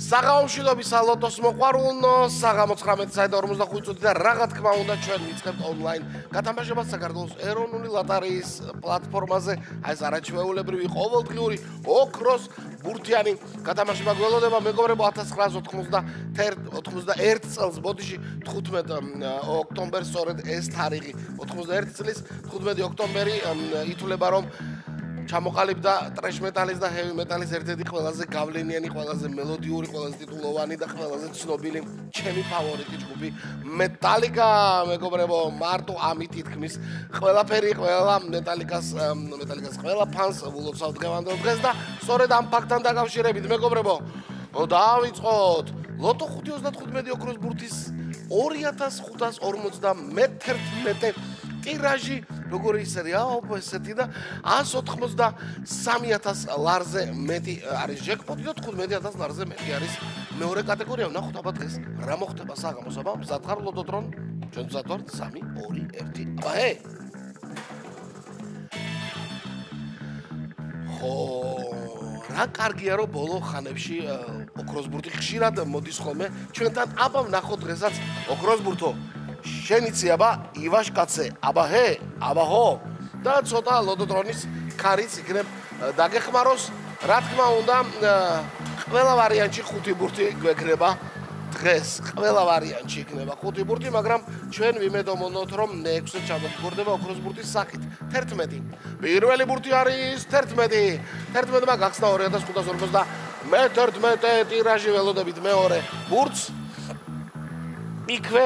საღამოშილობის ლოტოს მოყვარულნო, საღამო 19:45 წუთი და რა თქმა უნდა ჩვენ ვიწყებთ ონლაინ გათამაშებას საქართველოს ეროვნული ლოტარიის პლატფორმაზე. აი ეს არაჩვეულებრივი ყოველდღიური ოქროს ბურთიანი გათამაშება გველოდება მეგობრებო 1991 წელს ბოდიში 15 ოქტომბერს სწორედ ეს თარიღი 91 წლის 15 ოქტომბერი ითვლება რომ ჩამოყალიბდა ტრეშ მეტალის და ჰევი მეტალის ერთ-ერთი ყველაზე გავლენიანი, ყველაზე მელოდიური, ყველაზე ტიტულოვანი და ყველაზე ცნობილი ჩემი ფავორიტი ჯგუფი მეტალიკა, მეგობრებო, მარტო ამით ითქმის ყველაფერი, ყველა მეტალიკას ყველა ფანს ულოცავ დღევანდელ დღეს და სწორედ ამ ფაქტთან დაკავშირებით, მეგობრებო, დავიწყოთ ლოტო 5.35 ოქროს ბურთის 2551 ტირაჟი როგორი ისერია ესეთი და 183,000 ლარზე მეტი არის ჯეკპოტი და 15,000 ლარზე მეტი არის მეორე კატეგორია. ვნახოთ აბა დღეს რა მოხდება საღამოს. აბა მზად ხარ ლოტოტრონ? ჩვენ მზად ვართ 3 2 1. აბა ხო რა კარგია რომ ბოლო ხანებში ოქროს ბურთი ხშირად მოდის ხოლმე ჩვენთან. აბა ვნახოთ დღესაც ოქროს ბურთო შენიცი აბა ივაშ კაცე აბა აბა ხო და ცოტა ლოტოტრონის ქარიც იქნებ დაგეხმაროს. რა თქმა უნდა ყველა ვარიანტში 5 ბურთი გვექნება დღეს. ყველა ვარიანტში იქნება 5 ბურთი, მაგრამ ჩვენ ვიმედოვნოთ რომ 6-ზე ჩამოგგორდება ოქროს ბურთის სახით. 11. პირველი ბურთი არის 11. 11-მა გახსნა 2551 ტირაჟი ველოდებით მეორე ბურთს. იქვე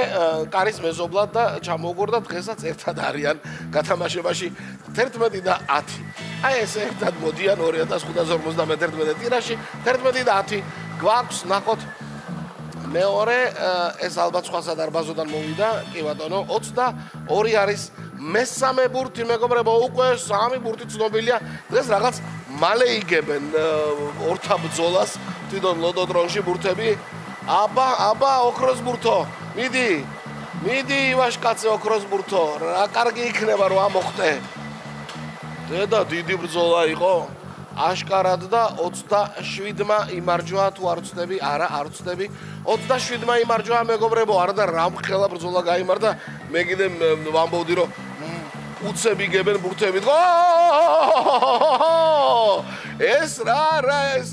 კარის მეზობლად და ჩამოგორდა დღესაც ერთად არიან გათამაშებაში 11 და 10. აი ეს ერთად მოდიან 2551 ტირაჟში 11 და 10 გვაქვს ნახოთ მეორე ეს ალბათ სხვა სადარბაზოდან მოვიდა კი ბატონო 22 არის მესამე ბურთი მეგობრებო უკვე 3 ბურთი ცნობილია დღეს რაღაც მალე იგებენ ორთა ბრძოლას თვითონ ლოტოტრონში ბურთები აბა ოქროს ბურთო მიდი ივაშ კაცე ოქროს ბურთო რა კარგი იქნება რომ ამოხტე დედა დიდი ბრძოლა იყო აშკარად და 27-მა იმარჯვა თუ არ ვწდები არა არ ვწდები 27-მა იმარჯვა მეგობრებო არა და რამხელა ბრძოლა გაიმართა მე კიდე ვამბობდი რომ უცები გებენ ბურთები ეს რა ეს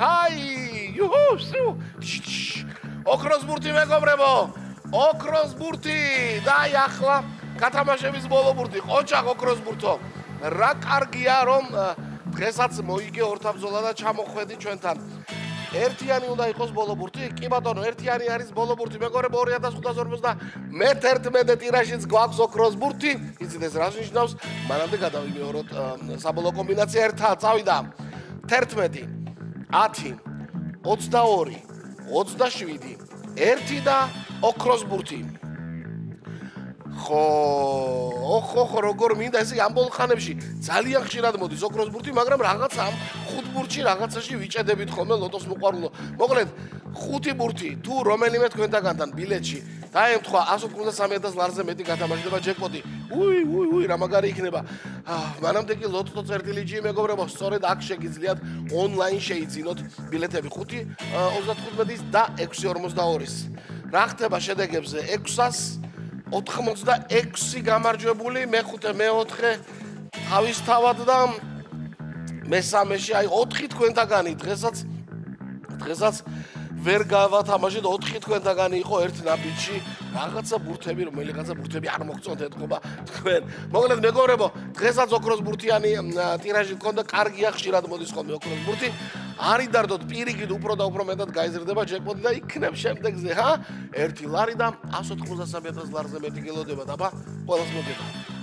ჰაი ოქროს ბურთი მეგობრებო ოქროს ბურთი და ახლა გათამაშების ბოლო ბურთი ყოჩა ოქროს ბურთო რა კარგია რომ დღესაც მოიგე ორთა ბრძოლა და ჩამოხვედი ჩვენთან ერთიანი უნდა იყოს ბოლო ბურთი კი ბატონო ერთიანი არის ბოლო ბურთი მეგობრებო 2551 ტირაჟიც გვაქვს ოქროს ბურთი იცით ეს რას ნიშნავს მანამდე გადავიმეოროთ საბოლოო კომბინაცია ერთად წავიდა 11 10 22 27 1 და ოქროს ბურთი ხო როგორ მინდა ესე ამ ბოლო ხანებში ძალიან ხშირად მოდის ოქროს ბურთი მაგრამ რაღაცა ამ 5 ბურთში რაღაცაში ვიჭედებით ხოლმე ლოტოს მოყვარულო მოკლედ 5 ბურთი თუ რომელიმე თქვენთაგანთან ბილეთში დაემთხვა 183,000 ლარზე მეტი გათამაშდება ჯეკპოტი უი რა მაგარი იქნება მანამდე კი ლოტო წერტილიჯი მეგობრებო სწორედ აქ შეგიძლიათ ონლაინ შეიძინოთ ბილეთები 5.35 და 6.42-ის რა ხდება შედეგებზე 686 გამარჯვებული მე-5 მე-4 თავისთავად და მესამეში აი 4 თქვენთაგანი დღესაც ვერ გავათამაშეთ 4 თქვენთაგანი იყო ერთ ნაბიჯში რაღაცა ბურთები რომელიღაცა ბურთები არ მოგწონთ ეთქობა თქვენ მოკლედ მეგობრებო დღესაც ოქროს ბურთიანი ტირაჟი გქონდა კარგია ხშირად მოდის ხოლმე ოქროს ბურთი არი დარდოთ პირიქით უფრო და უფრო მეტად გაიზრდება ჯეკპოტი და იქნებ შემდეგზე 1 ლარი და 183,000 ლარზე მეტი გელოდება და აბა ყველას მოგება